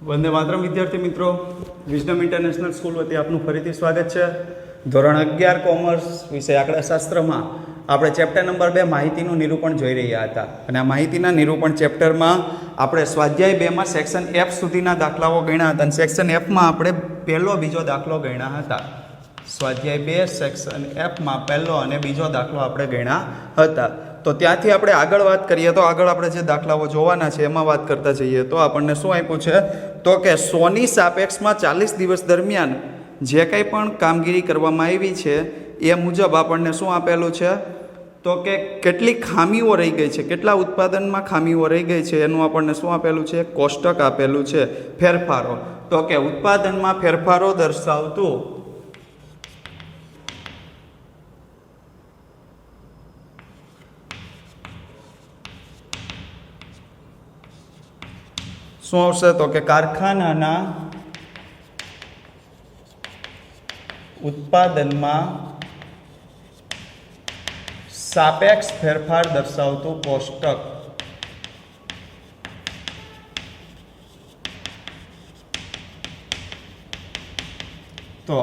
वंदे मातरम विद्यार्थी मित्रों, wisdom international school वती आपનું ફરીથી સ્વાગત છે। ધોરણ 11 કોમર્સ વિષય આંકડાશાસ્ત્રમાં આપણે ચેપ્ટર નંબર 2 માહિતીનું નિરૂપણ જોઈ રહ્યા હતા અને આ માહિતીના નિરૂપણ ચેપ્ટરમાં આપણે સ્વાધ્યાય 2 માં સેક્શન F સુધીના દાખલાઓ ગણ્યા હતા અને સેક્શન F માં આપણે પહેલો બીજો દાખલો ગણ્યા હતા। સ્વાધ્યાય 2 સેક્શન F માં પહેલો અને બીજો દાખલો આપણે ગણ્યા હતા। તો ત્યાંથી આપણે આગળ વાત કરીએ તો આગળ આપણે જે દાખલાઓ જોવાના છે એમાં વાત કરતા જઈએ તો આપણને શું આપ્યું છે તો કે 100 ની સાપેક્ષમાં 40 દિવસ દરમિયાન જે કંઈ પણ કામગીરી કરવામાં આવી છે એ મુજબ આપણને શું આપેલું છે તો કે કેટલી ખામીઓ રહી ગઈ છે, કેટલા ઉત્પાદનમાં ખામીઓ રહી ગઈ છે એનું આપણને શું આપેલું છે, કોષ્ટક આપેલું છે ફેરફારો। તો કે ઉત્પાદનમાં ફેરફારો દર્શાવતું શું આવશે તો કે કારખાનાના ઉત્પાદનમાં સાપેક્ષ ફેરફાર દર્શાવતું કોષ્ટક। તો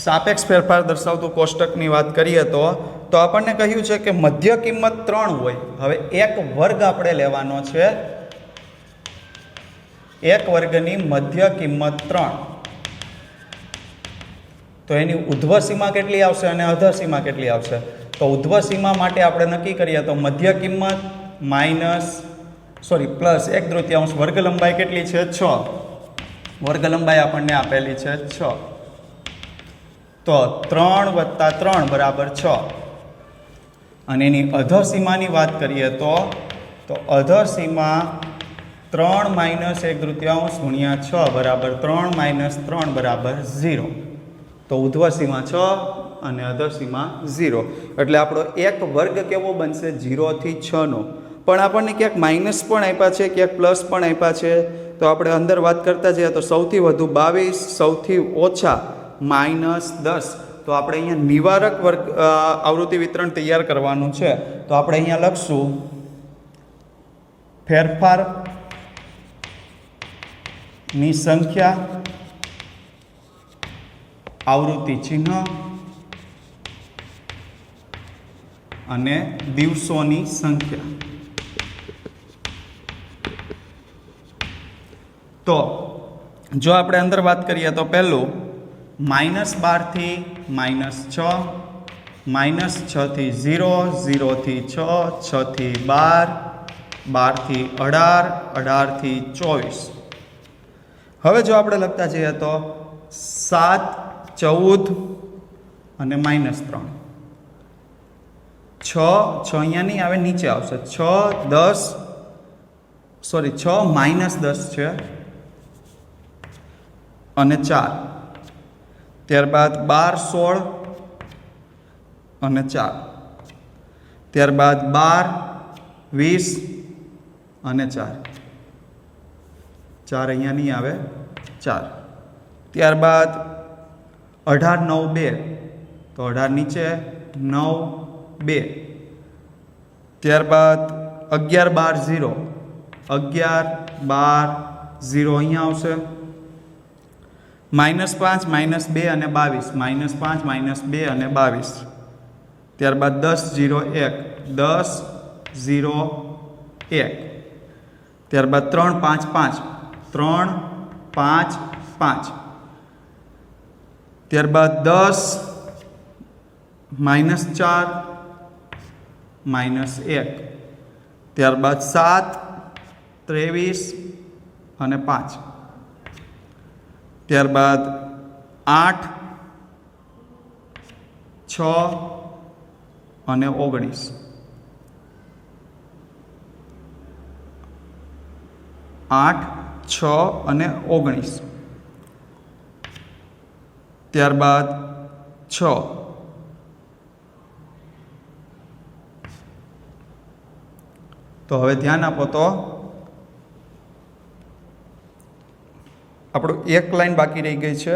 સાપેક્ષ ફેરફાર દર્શાવતું કોષ્ટકની વાત કરીએ તો આપણને કહ્યું છે કે મધ્ય કિંમત 3 હોય। હવે એક વર્ગ આપણે લેવાનો છે, એક વર્ગની મધ્ય કિંમત 3, તો એની ઉધ્વ સીમા કેટલી આવશે અને અધર સીમા કેટલી આવશે? તો ઉધ્વ સીમા માટે આપણે નક્કી કરીએ તો મધ્ય કિંમત પ્લસ 1/3 વર્ગ લંબાઈ કેટલી છે 6, વર્ગ લંબાઈ આપણને આપેલી છે 6, તો 3 + 3 = 6। અને એની અધર સીમાની વાત કરીએ તો અધર સીમા 3 - 1/3 × 6 = 3 - 3 = 0। તો ઉધ્વ સીમા 6 અને અધર સીમા 0, એટલે આપણો એક વર્ગ કેવો બનશે 0 થી 6 નો। પણ આપણને ક્યાંક માઇનસ પણ આપ્યા છે, ક્યાંક પ્લસ પણ આપ્યા છે, તો આપણે અંદર વાત કરતા જઈએ તો સૌથી વધુ 22, સૌથી ઓછા -10। તો આપણે અહીંયા નિવારક વર્ગ આવૃત્તિ વિતરણ તૈયાર કરવાનું છે। તો આપણે અહીંયા લખશું ફેરફાર ની સંખ્યા, આવૃત્તિ ચિહ્ન અને દિવસોની સંખ્યા। તો જો આપણે અંદર વાત કરીએ તો પહેલું -12 થી -6, -6 થી 0, 0 થી 6, 6 થી 12, 12 થી 18, 18 થી 24। હવે જો આપણે લખતા જઈએ તો 7, 14 અને -3, 6 અહીંયા નહીં આવે, નીચે આવશે 6 -10 છે અને 4, ત્યારબાદ 12, 16 અને 4, ત્યારબાદ 12, 20 અને 4, 4 અહીંયા નહીં આવે 4, ત્યારબાદ 18, 9, 2, તો 18 નીચે 9, 2, ત્યારબાદ 11, 12, 0, 11, 12, 0 અહીંયા આવશે, -5, -2 અને 22, -5, -2 અને 22, ત્યારબાદ 10, 0, 1, 10, 0, 1, ત્યારબાદ 3, 5, 5, 3, 5, 5, ત્યારબાદ 10, -4, -1, ત્યારબાદ 7, 23 અને 5, ત્યારબાદ 8, 6 અને 19, 8, 6 અને 19, ત્યારબાદ 6, તો હવે ધ્યાન આપો તો આપણું એક લાઈન બાકી રહી ગઈ છે।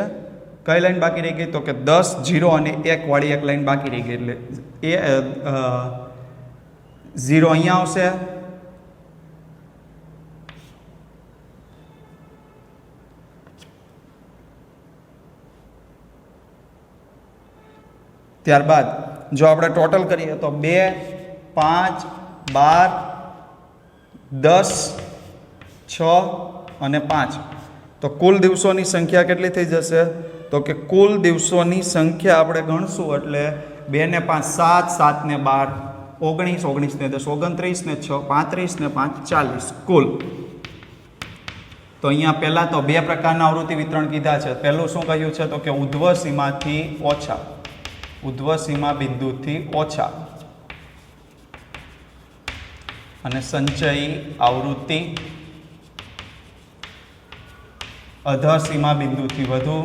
કઈ લાઈન બાકી રહી ગઈ તો કે 10, 0 અને 1 વાળી એક લાઈન બાકી રહી ગઈ, એટલે એ 0 અહીંયા આવશે ત્યારબાદ જો આપણે ટોટલ કરીએ તો 2, 5, 12, 10, 6 અને 5. તો કુલ દિવસોની સંખ્યા કેટલી થઈ જશે? તો કે કુલ દિવસોની સંખ્યા આપણે ગણશું એટલે 2 ને 5 7, 7 ને 12 19, 19 ને 10 29 ને 6 35 ને 5 40 કુલ. તો અહીંયા પહેલાં તો 2 પ્રકારના આવૃત્તિ વિતરણ કીધા છે. પહેલું શું કહ્યું છે? તો કે ઉધ્વ સીમાથી ઓછા, ઉધ્વ સીમા બિંદુથી ઓછા અને સંચયી આવૃત્તિ અધ સીમા બિંદુથી વધુ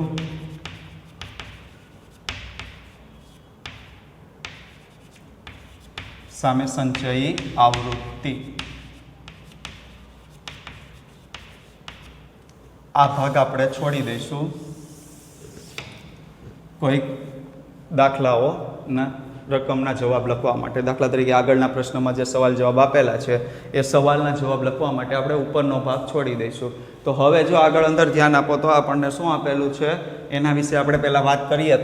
સામે સંચયી આવૃત્તિ. આ ભાગ આપણે છોડી દઈશું કોઈક દાખલાઓના રકમના જવાબ લખવા માટે. દાખલા તરીકે આગળના પ્રશ્નમાં જે સવાલ જવાબ આપેલા છે એ સવાલના જવાબ લખવા માટે આપણે ઉપરનો ભાગ છોડી દઈશું. તો હવે જો આગળ અંદર ધ્યાન આપો તો આપણને શું આપેલું છે એના વિશે આપણે પહેલાં વાત કરીએ.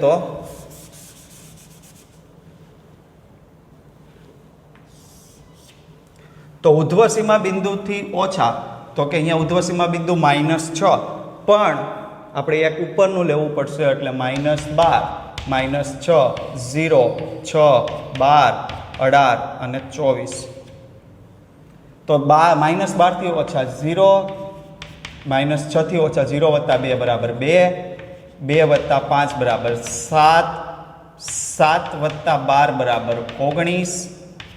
તો ઉધ્વ સીમા બિંદુથી ઓછા, તો કે અહીંયા ઉધ્વ સીમા બિંદુ -6, પણ આપણે એક ઉપરનું લેવું પડશે એટલે -12, -6, 0, 6, 12, 18 અને 24. તો -12 થી ઓછા 0, -6 થી ઓછા 0 + 2 બરાબર 2, 2 + 5 બરાબર 7, 7 + 12 બરાબર 19,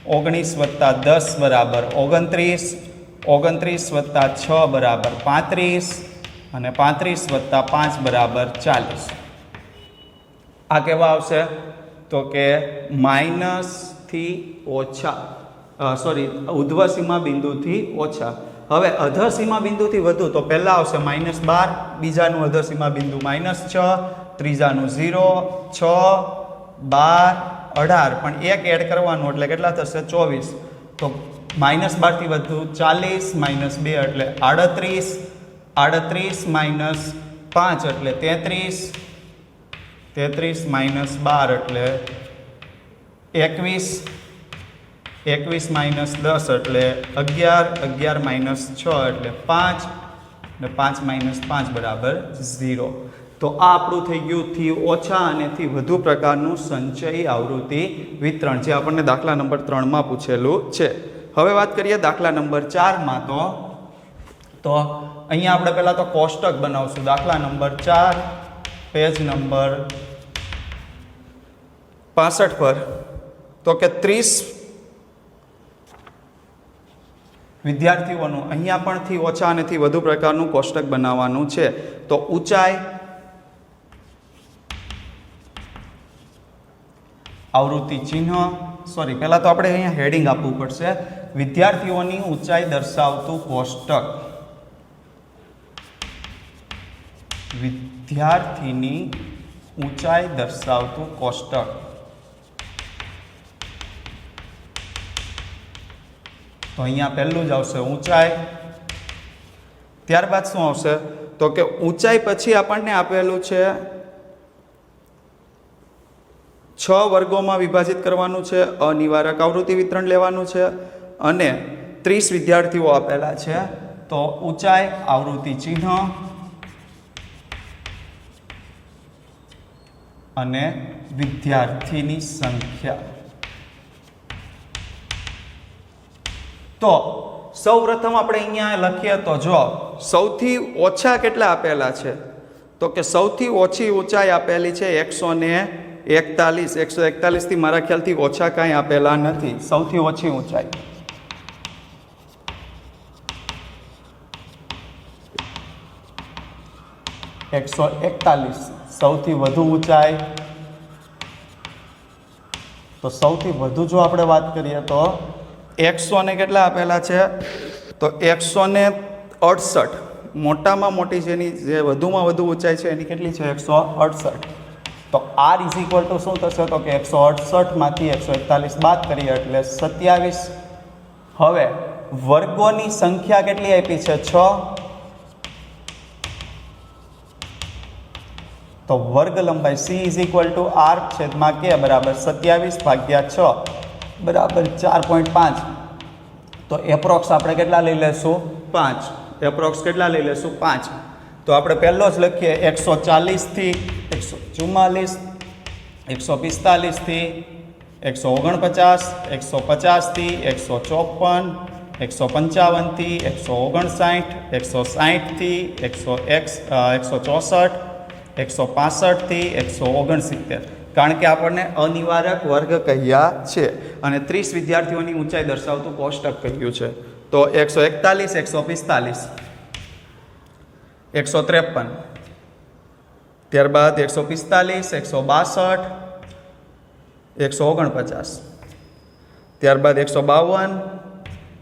19 + 10 બરાબર 29, 29 + 6 બરાબર 35 અને 35 + 5 બરાબર 40. આ કેવા આવશે? તો કે માઇનસ થી ઓછા, ઉધ્વ સીમા બિંદુથી ઓછા. હવે અધ સીમા બિંદુથી વધુ તો પહેલા આવશે -12, બીજાનું અધ સીમા બિંદુ -6, ત્રીજાનું 0, 6, 12, 18, પણ એક એડ કરવાનું એટલે કેટલા થશે? 24. તો -12 થી વધુ 40, -2 એટલે 38, 38 - 5 એટલે 33, 33 - 12 એટલે 21, 21 - 10 એટલે 11, 11 - 6 એટલે 5 અને 5 - 5 બરાબર 0. તો આ આપણું થઈ ગયું થી ઓછા અને થી વધુ પ્રકારનું સંચયી આવૃત્તિ વિતરણ, જે આપણને દાખલા નંબર 3 માં પૂછેલું છે. હવે વાત કરીએ દાખલા નંબર 4 માં. તો અહીંયા આપણે પહેલાં તો કોષ્ટક બનાવશું. દાખલા નંબર 4 પેજ નંબર 65 પર. તો કે 30 વિદ્યાર્થીઓનું અહીંયા પણ થી ઓછા અને થી વધુ પ્રકારનું કોષ્ટક બનાવવાનું છે. તો ઊંચાઈ, આવૃત્તિ ચિહ્ન, પહેલાં તો આપણે અહીંયા હેડિંગ આપવું પડશે. વિદ્યાર્થીઓની ઊંચાઈ દર્શાવતું કોષ્ટક, વિદ્યાર્થીની ઊંચાઈ દર્શાવતું કોષ્ટક. તો અહીંયા પહેલું જ આવશે ઊંચાઈ. ત્યારબાદ શું આવશે? તો કે ઊંચાઈ પછી આપણને આપેલું છે 6 વર્ગોમાં વિભાજિત કરવાનું છે, અનિવારક આવૃત્તિ વિતરણ લેવાનું છે અને 30 વિદ્યાર્થીઓ આપેલા છે. તો ઊંચાઈ, આવૃત્તિ ચિહ્ન અને વિદ્યાર્થીની સંખ્યા. તો સૌપ્રથમ આપણે અહીંયા લખીએ તો જો સૌથી ઓછા કેટલા આપેલા છે? તો કે સૌથી ઓછી ઊંચાઈ આપેલી છે 141. 141 થી મારા ખ્યાલથી ઓછા કાંઈ આપેલા નથી. સૌથી ઓછી ઊંચાઈ 141. સૌથી વધુ ઊંચાઈ, તો સૌથી વધુ જો આપણે વાત કરીએ તો 100 ને કેટલા આપેલા છે? તો 168. મોટામાં મોટી જેની જે વધુમાં વધુ ઊંચાઈ છે એની કેટલી છે? 168. તો r = શું થશે? તો કે 168 માંથી 141 બાદ કરીએ એટલે 27. હવે વર્ગોની સંખ્યા કેટલી આપી છે? 6. તો વર્ગ લંબાઈ c is equal to r છેદમાં k બરાબર 27/6 બરાબર 4.5. તો એપ્રોક્સ આપણે કેટલા લઈ લેશું? 5. એપ્રોક્સ કેટલા લઈ લેશું? 5. તો આપણે પહેલો જ લખીએ 140 થી 144, 145 થી 149, 150 થી 154, 155 થી 159, 160 થી 164, 165 થી 169, કારણ કે આપણને અનિવારક વર્ગ કહ્યા છે અને 30 વિદ્યાર્થીઓની ઊંચાઈ દર્શાવતું કોષ્ટક કહ્યું છે. તો 141, 145, 153, ત્યારબાદ 145, 162, 149, ત્યારબાદ 152,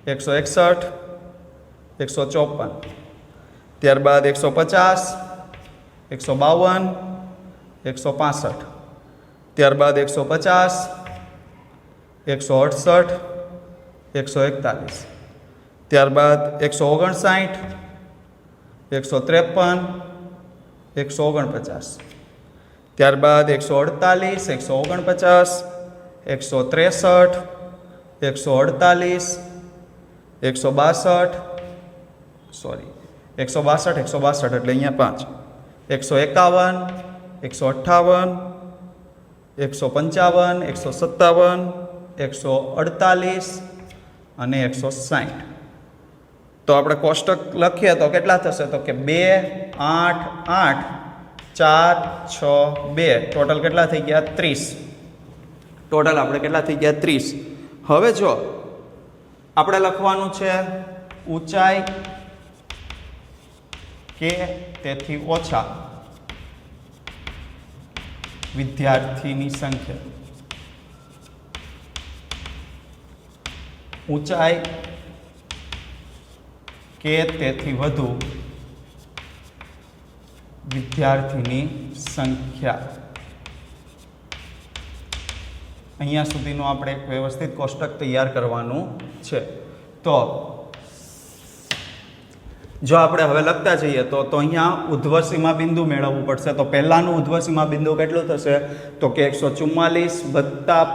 161, 154, ત્યારબાદ 150, 152, 165, ત્યારબાદ 150, 168, 141, ત્યારબાદ 159, 153, 149, ત્યારબાદ 148, 149, 163, 148, 162, 162 એટલે અહીંયા 5, 151, 158, 155, 157, 148 અને 160. તો આપણે કોષ્ટક લખીએ તો કેટલા થશે? તો કે 2, 8, 8, 4, 6, 2, ટોટલ કેટલા થઈ ગયા? 30. ટોટલ આપણે કેટલા થઈ ગયા? 30. હવે જો આપણે લખવાનું છે ઊંચાઈ કે તેથી ઓછા વિદ્યાર્થીની સંખ્યા, ઊંચાઈ કે તેથી વધુ વિદ્યાર્થીની સંખ્યા. અહીંયા સુધીનું આપણે એક વ્યવસ્થિત કોષ્ટક તૈયાર કરવાનું છે. તો જો આપણે હવે લખતા જઈએ તો અહીંયા ઉધ્વસીમા બિંદુ મેળવવું પડશે. તો પહેલાનું ઉધ્વસીમા બિંદુ કેટલું થશે? તો કે 144 વત્તા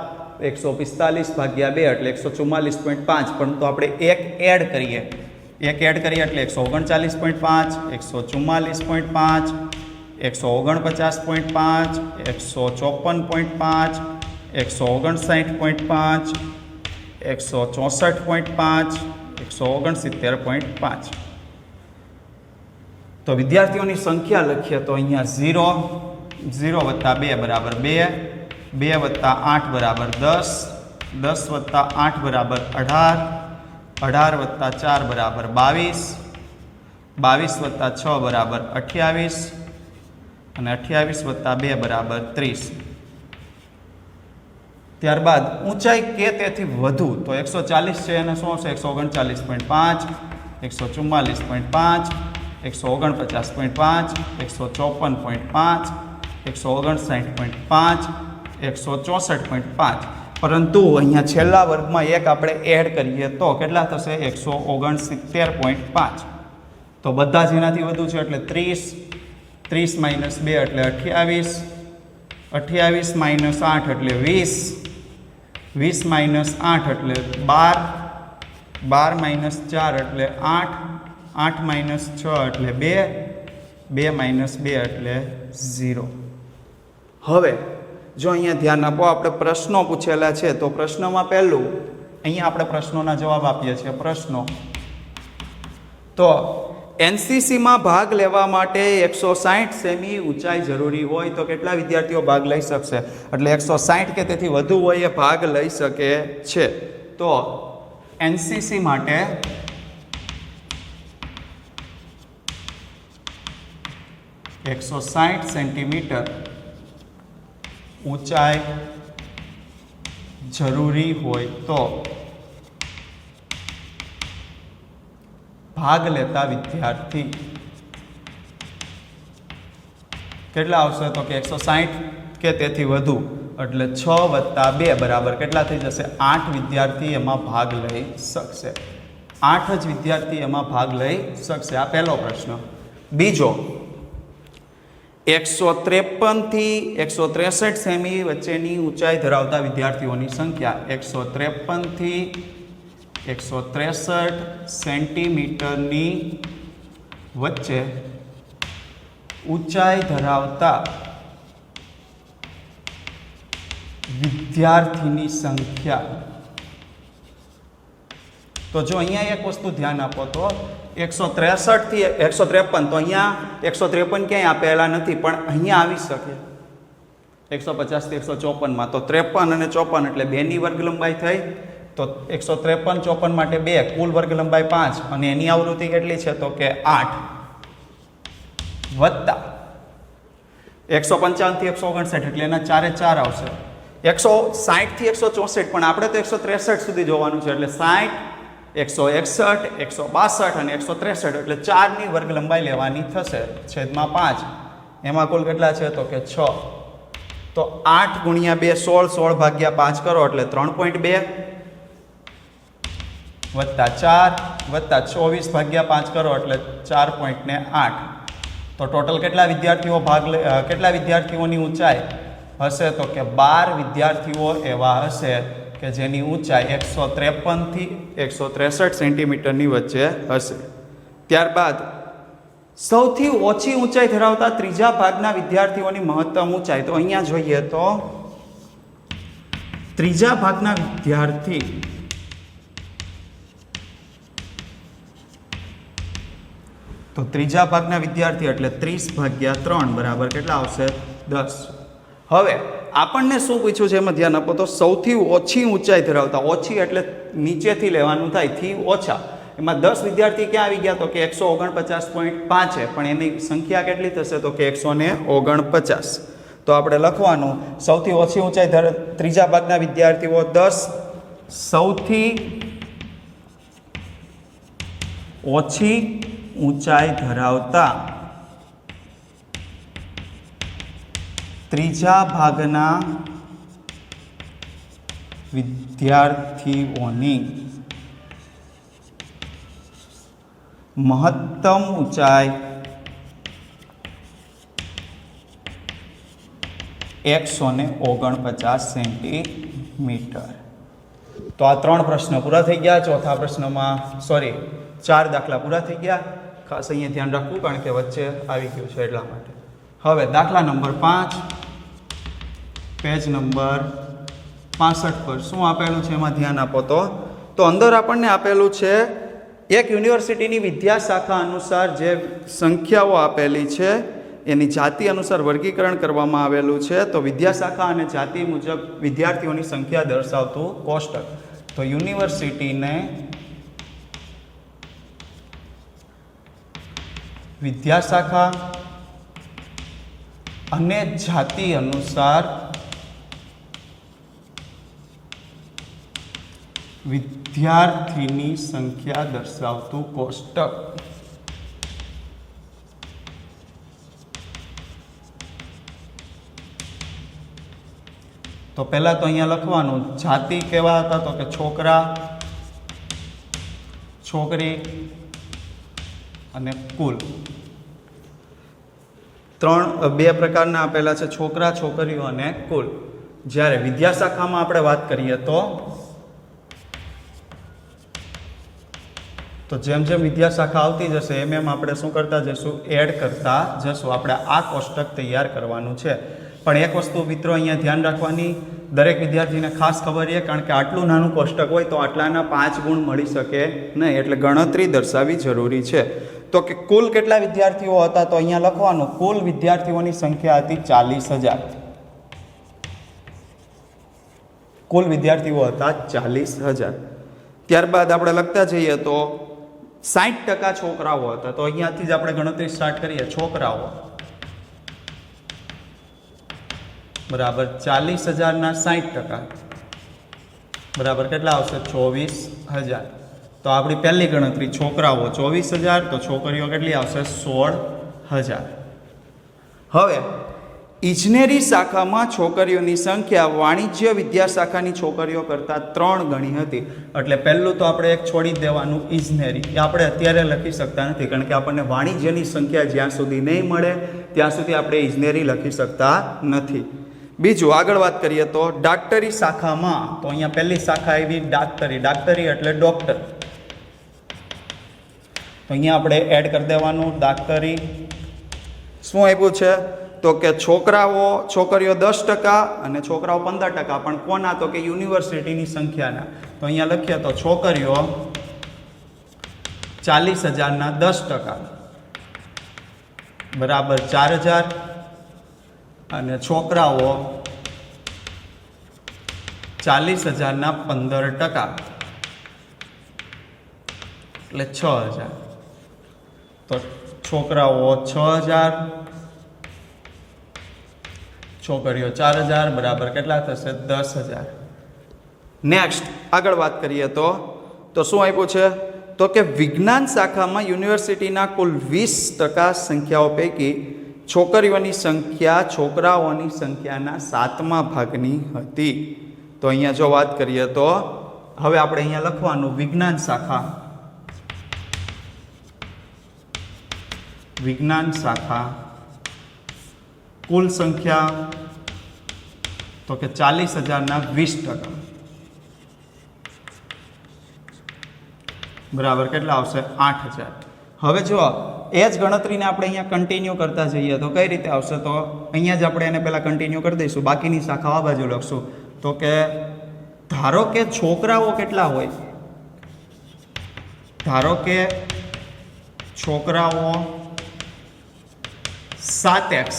145 ભાગ્યા 2 એટલે 144.5. પરંતુ આપણે એક એડ કરીએ એટલે 139.5, 144.5, 149.5, 154.5, 159.5, 164.5, 169.5. તો વિદ્યાર્થીઓની સંખ્યા લખીએ તો અહીંયા 0, 0 વત્તા 2 બરાબર 2, 2 વત્તા 8 બરાબર 10, 10 વત્તા 8 બરાબર 18, 18 વત્તા 4 બરાબર 22, 22 વત્તા 6 બરાબર 28 અને 28 વત્તા 2 બરાબર 30. ત્યારબાદ ઊંચાઈ કે તેથી વધુ તો 140 છે અને શું હશે? 139.5, 144.5, 149.5, 154.5, 159.5, 164.5. પરંતુ અહીંયા છેલ્લા વર્ગમાં એક આપણે એડ કરીએ તો કેટલા થશે? 169.5. તો બધા જ એનાથી વધુ છે એટલે 30, 30 માઇનસ 2 એટલે 28, 28 માઇનસ 8 એટલે 20, 20 માઇનસ 8 એટલે 12, 12 માઇનસ 4 એટલે 8, 8 માઇનસ 6 એટલે 2, 2 માઇનસ 2 એટલે 0. હવે જો અહીંયા ધ્યાન આપો, આપણે પ્રશ્નો પૂછેલા છે તો પ્રશ્નમાં પહેલું અહીંયા આપણે પ્રશ્નોના જવાબ આપીએ છીએ. પ્રશ્નો તો એનસીસીમાં ભાગ લેવા માટે 160 સેમી ઊંચાઈ જરૂરી હોય તો કેટલા વિદ્યાર્થીઓ ભાગ લઈ શકશે? એટલે 160 કે તેથી વધુ હોય એ ભાગ લઈ શકે છે. તો એનસીસી માટે 160 સેન્ટીમીટર ઊંચાઈ જરૂરી હોય તો ભાગ લેતા વિદ્યાર્થી કેટલા આવશે? તો કે 160 કે તેથી વધુ એટલે 6 વત્તા 2 બરાબર કેટલા થઈ જશે? 8 વિદ્યાર્થી એમાં ભાગ લઈ શકશે. 8 જ વિદ્યાર્થી એમાં ભાગ લઈ શકશે. આ પહેલો પ્રશ્ન. બીજો, 153 થી 163 સેમી વચ્ચેની ઊંચાઈ ધરાવતા વિદ્યાર્થીઓની સંખ્યા 153 થી 163 સેન્ટીમીટરની વચ્ચે ઊંચાઈ ધરાવતા વિદ્યાર્થીની સંખ્યા. તો જો અહીંયા એક વસ્તુ ધ્યાન આપો તો 163 થી 153, તો અહીંયા 153 ક્યાંય આપેલા નથી, પણ અહીંયા આવી શકે 150 થી 154 માં. તો 53 અને 54 એટલે 2 ની વર્ગ લંબાઈ થઈ. તો 153 54 માટે 2, કુલ વર્ગ લંબાઈ 5, અને એની આવૃત્તિ કેટલી છે તો કે 8 વત્તા 155 થી 159 એટલે એના 4 એ 4 આવશે. 160 થી 164, પણ આપણે તો 163 સુધી જોવાનું છે, એટલે 60, 161, 162 અને 163 એટલે 4 ની વર્ગ લંબાઈ લેવાની થશે છેદમાં 5. એમાં કુલ કેટલા છે તો કે 6. તો 8 ગુણ્યા 2 16, 16 ભાગ્યા 5 કરો એટલે 3.2 વત્તા 4 વત્તા 24 ભાગ્યા 5 કરો એટલે 4.8. તો ટોટલ કેટલા વિદ્યાર્થીઓ કેટલા વિદ્યાર્થીઓની ઊંચાઈ હશે તો કે 12 વિદ્યાર્થીઓ એવા હશે કે જેની ઊંચાઈ 153 થી 163 સેન્ટીમીટરની વચ્ચે હશે. ત્યારબાદ સૌથી ઓછી ઊંચાઈ ધરાવતા ત્રીજા ભાગના વિદ્યાર્થીઓની મહત્તમ ઊંચાઈ. તો અહીંયા જોઈએ તો ત્રીજા ભાગના વિદ્યાર્થી એટલે 30 ભાગ્યા 3 બરાબર કેટલા આવશે 10. હવે આપણને શું પૂછ્યું છે એમાં ધ્યાન આપો તો સૌથી ઓછી ઊંચાઈ ધરાવતા, ઓછી એટલે નીચેથી લેવાનું થાય, થી ઓછા, એમાં 10 વિદ્યાર્થી ક્યાં આવી ગયા તો કે 149.5 છે, પણ એની સંખ્યા કેટલી થશે તો કે 149. તો આપણે લખવાનું સૌથી ઓછી ઊંચાઈ ત્રીજા ભાગના વિદ્યાર્થીઓ 10, સૌથી ઓછી ઊંચાઈ ધરાવતા ત્રીજા ભાગના વિદ્યાર્થીઓની મહત્તમ ઊંચાઈ 149 સેન્ટીમીટર. તો આ 3 પ્રશ્ન પૂરા થઈ ગયા. ચોથા પ્રશ્નમાં 4 દાખલા પૂરા થઈ ગયા. ખાસ અહીંયા ધ્યાન રાખવું કારણ કે વચ્ચે આવી ગયું છે એટલા માટે. હવે દાખલા નંબર 5, પેજ નંબર 65 પર શું આપેલું છે એમાં ધ્યાન આપો તો અંદર આપણને આપેલું છે એક યુનિવર્સિટીની વિદ્યા શાખા અનુસાર જે સંખ્યાઓ આપેલી છે એની જાતિ અનુસાર વર્ગીકરણ કરવામાં આવેલું છે. તો વિદ્યા શાખા અને જાતિ મુજબ વિદ્યાર્થીઓની સંખ્યા દર્શાવતું કોષ્ટક. તો યુનિવર્સિટીને વિદ્યા શાખા અને જાતિ અનુસાર વિદ્યાર્થીની સંખ્યા દર્શાવતું કોષ્ટક. તો પહેલા તો અહીંયા લખવાનું જાતિ કેવા હતા તો કે છોકરા, છોકરી અને કુલ. બે પ્રકારના આપેલા છે, છોકરા, છોકરીઓ અને કુલ. જ્યારે વિદ્યા શાખામાં આપણે વાત કરીએ તો જેમ જેમ વિદ્યા શાખા આવતી જશે એમ આપણે શું કરતા જશું, એડ કરતા જશું. આપણે આ કોષ્ટક તૈયાર કરવાનું છે. પણ એક વસ્તુ મિત્રો અહીંયા ધ્યાન રાખવાની, દરેક વિદ્યાર્થીને ખાસ ખબર છે, કારણ કે આટલું નાનું કોષ્ટક હોય તો આટલાના 5 ગુણ મળી શકે નહીં, એટલે ગણતરી દર્શાવવી જરૂરી છે. તો કે કુલ કેટલા વિદ્યાર્થીઓ હતા તો અહીંયા લખવાનું કુલ વિદ્યાર્થીઓની સંખ્યા હતી 40,000. કુલ વિદ્યાર્થીઓ હતા 40,000. ત્યારબાદ આપણે લખતા જઈએ તો 60% છોકરાઓ હતા. તો અહીંયાથી જ આપણે ગણતરી સ્ટાર્ટ કરીએ. છોકરાઓ બરાબર 40,000 ના 60% બરાબર કેટલા આવશે 24,000. તો આપણી પહેલી ગણતરી છોકરાઓ 24,000, તો છોકરીઓ કેટલી આવશે 16,000. હવે ઇજનેરી શાખામાં છોકરીઓની સંખ્યા વાણિજ્ય વિદ્યા શાખાની છોકરીઓ કરતાં 3 ગણી હતી. એટલે પહેલું તો આપણે એક છોડી જ દેવાનું ઇજનેરી. એ આપણે અત્યારે લખી શકતા નથી, કારણ કે આપણને વાણિજ્યની સંખ્યા જ્યાં સુધી નહીં મળે ત્યાં સુધી આપણે ઇજનેરી લખી શકતા નથી. બીજું આગળ વાત કરીએ તો ડાક્ટરી શાખામાં, તો અહીંયા પહેલી શાખા આવી ડાક્ટરી. ડાક્ટરી એટલે ડોક્ટર, તો અહીંયા આપણે એડ કરી દેવાનું ડાક્ટરી. શું આપ્યું છે તો કે છોકરીઓ 10% અને છોકરાઓ 15%, પણ કોના તો કે યુનિવર્સિટીની સંખ્યાના. તો અહીંયા લખીએ તો છોકરીઓ 40,000ના 10% બરાબર 4,000 અને છોકરાઓ 40,000ના 15% એટલે 6,000. તો છોકરાઓ 6,000, છોકરીઓ 4,000 બરાબર કેટલા થશે? 10,000. નેક્સ્ટ આગળ વાત કરીએ તો શું આપ્યું છે તો કે વિજ્ઞાન શાખામાં યુનિવર્સિટીના કુલ 20% સંખ્યાઓ પૈકી છોકરીઓની સંખ્યા છોકરાઓની સંખ્યાના 7મા ભાગની હતી. તો અહીંયા જો વાત કરીએ તો હવે આપણે અહીંયા લખવાનું વિજ્ઞાન શાખા. વિજ્ઞાન શાખા કુલ સંખ્યા તો કે 40,000ના 20% બરાબર કેટલા આવશે? 8,000. હવે જો એ જ ગણતરીને આપણે અહીંયા કન્ટિન્યુ કરતા જઈએ તો કઈ રીતે આવશે? તો અહીંયા જ આપણે એને પહેલાં કન્ટિન્યુ કરી દઈશું, બાકીની શાખા આ બાજુ લખશું. તો કે ધારો કે છોકરાઓ કેટલા હોય? ધારો કે છોકરાઓ 7x,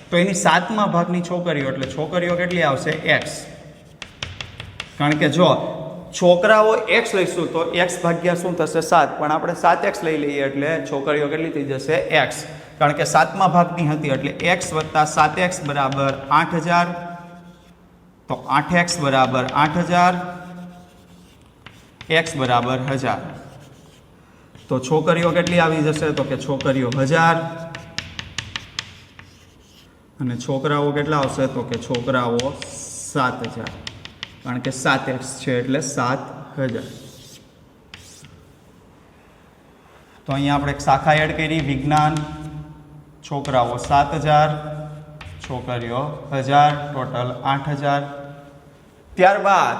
તો એની 7મા ભાગની છોકરીઓ, એટલે છોકરીઓ કેટલી આવશે? x. કારણ કે જો છોકરાઓ x લઈશું તો x ભાગ્યા શું થશે? 7, પણ આપણે 7x લઈ લઈએ એટલે છોકરીઓ કેટલી થઈ જશે? x. કારણ કે 7મા ભાગની હતી એટલે x + 7x બરાબર 8,000. તો 8x બરાબર 8,000, x બરાબર 1,000. તો છોકરીઓ કેટલી આવી જશે? તો કે છોકરીઓ 1,000 અને છોકરાઓ કેટલા આવશે? તો કે છોકરાઓ 7,000, કારણ કે 7x છે એટલે 7,000. તો અહીંયા આપણે એક શાખા એડ કરી વિજ્ઞાન. છોકરાઓ 7,000, છોકરીઓ 1,000, ટોટલ 8,000. ત્યારબાદ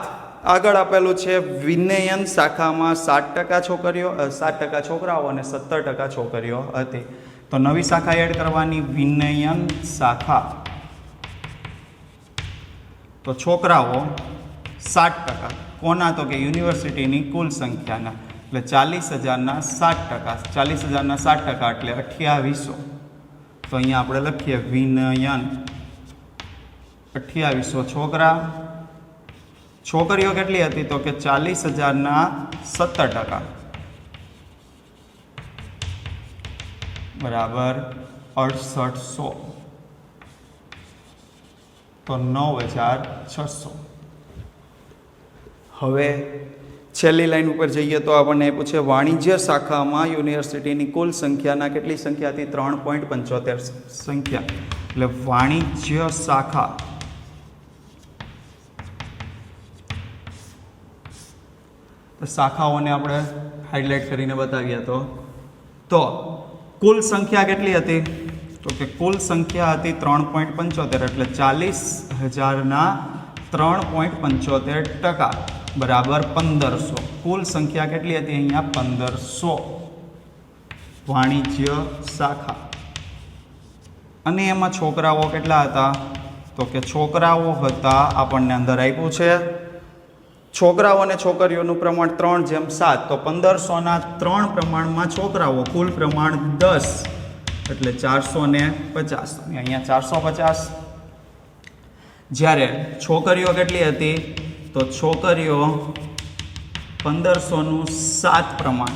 આગળ આપેલું છે વિનયન શાખામાં 7% છોકરીઓ 7% છોકરાઓ અને 17% છોકરીઓ હતી. તો નવી શાખા એડ કરવાની વિનયન શાખા. તો છોકરાઓ 60%, કોના તો કે યુનિવર્સિટીની કુલ સંખ્યાના, એટલે 40,000ના 60%. 40,000ના 60% એટલે 2800. તો અહીંયા આપણે લખીએ વિનયન 2800 છોકરા. છોકરીઓ કેટલી હતી? તો કે 40,000ના 17% બરાબર 6800. તો 9,600. હવે છેલ્લી લાઈન ઉપર જઈએ તો આપણને એ પૂછે વાણિજ્ય શાખામાં યુનિવર્સિટીની કુલ સંખ્યાના કેટલી સંખ્યા હતી? 3.75 સંખ્યા. એટલે વાણિજ્ય શાખા શાખાઓને આપણે હાઇલાઇટ કરીને બતાવીએ તો કુલ સંખ્યા કેટલી હતી? તો કે કુલ સંખ્યા હતી 3.75, એટલે 40,000ના 3.75% બરાબર 1,500. કુલ સંખ્યા કેટલી હતી અહીંયા? 1,500 વાણિજ્ય શાખા. અને એમાં છોકરાઓ કેટલા હતા? તો કે છોકરાઓ હતા આપણને અંદર આપ્યું છે છોકરાઓ અને છોકરીઓનું પ્રમાણ 3:7. તો 1,500ના 3 પ્રમાણમાં છોકરાઓ, કુલ પ્રમાણ 10 એટલે 450. અહીંયા 450. જ્યારે છોકરીઓ કેટલી હતી? તો છોકરીઓ 1,500નું 7 પ્રમાણ,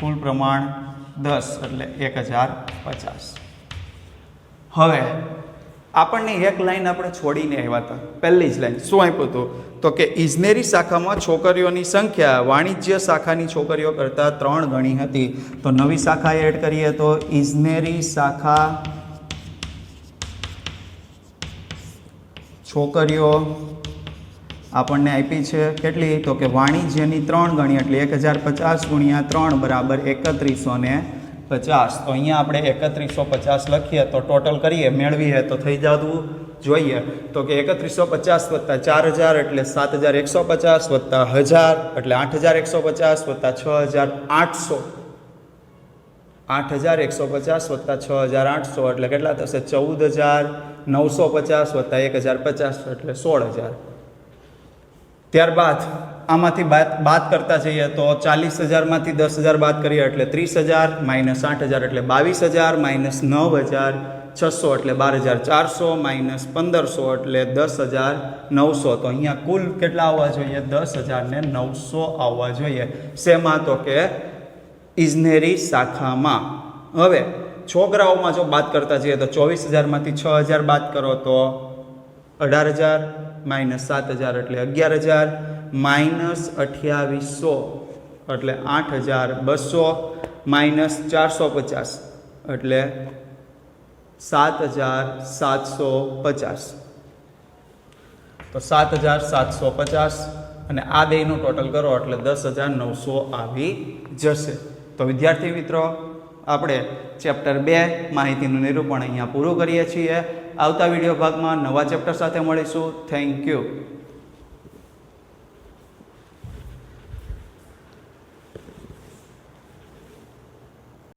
કુલ પ્રમાણ 10 એટલે 1,050. હવે આપણને એક લાઈન આપણે છોડીને આવ્યા હતા. પહેલી જ લાઈન શું આપ્યું હતું? તો કે ઇજનેરી શાખામાં છોકરીઓની સંખ્યા વાણિજ્ય શાખાની છોકરીઓ કરતાં 3 ગણી હતી. તો નવી શાખા એડ કરીએ તો ઇજનેરી શાખા છોકરીઓ આપણને આપી છે કેટલી? તો કે વાણિજ્યની 3 ગણી એટલે 1050 ગુણ્યા 3 બરાબર 3150. તો અહીંયા આપણે 3150 લખીએ તો ટોટલ કરીએ મેળવીએ તો થઈ જવું જોઈએ. તો કે 3150 વત્તા 4000 એટલે 7150 વત્તા 1000 એટલે 8150 વત્તા 6800. 8150 વત્તા 6800 એટલે કેટલા થશે? 14950 વત્તા 1050 એટલે 16000. ત્યારબાદ આમાંથી બાદ કરતા જઈએ તો 40,000માંથી 10,000 બાદ કરીએ એટલે 30,000 માઇનસ 8,000 એટલે 22,000 માઇનસ 9,600 એટલે 12,400 માઇનસ 1,500 એટલે 10,900. તો અહીંયા કુલ કેટલા આવવા જોઈએ? 10,900 આવવા જોઈએ. શેમાં? તો કે ઇજનેરી શાખામાં. હવે છોકરાઓમાં જો બાદ કરતા જઈએ તો 24,000માંથી 6,000 બાદ કરો તો 18,000 માઇનસ 7,000 એટલે 11,000 માઇનસ 2800 એટલે 8,200 માઇનસ 450 એટલે 7,750. તો 7,750 અને આ બેયનું ટોટલ કરો એટલે 10,900 આવી જશે. તો વિદ્યાર્થી મિત્રો આપણે ચેપ્ટર 2 માહિતીનું નિરૂપણ અહીંયા પૂરું કરીએ છીએ. આવતા વિડીયો ભાગમાં નવા ચેપ્ટર સાથે મળીશું. Thank you.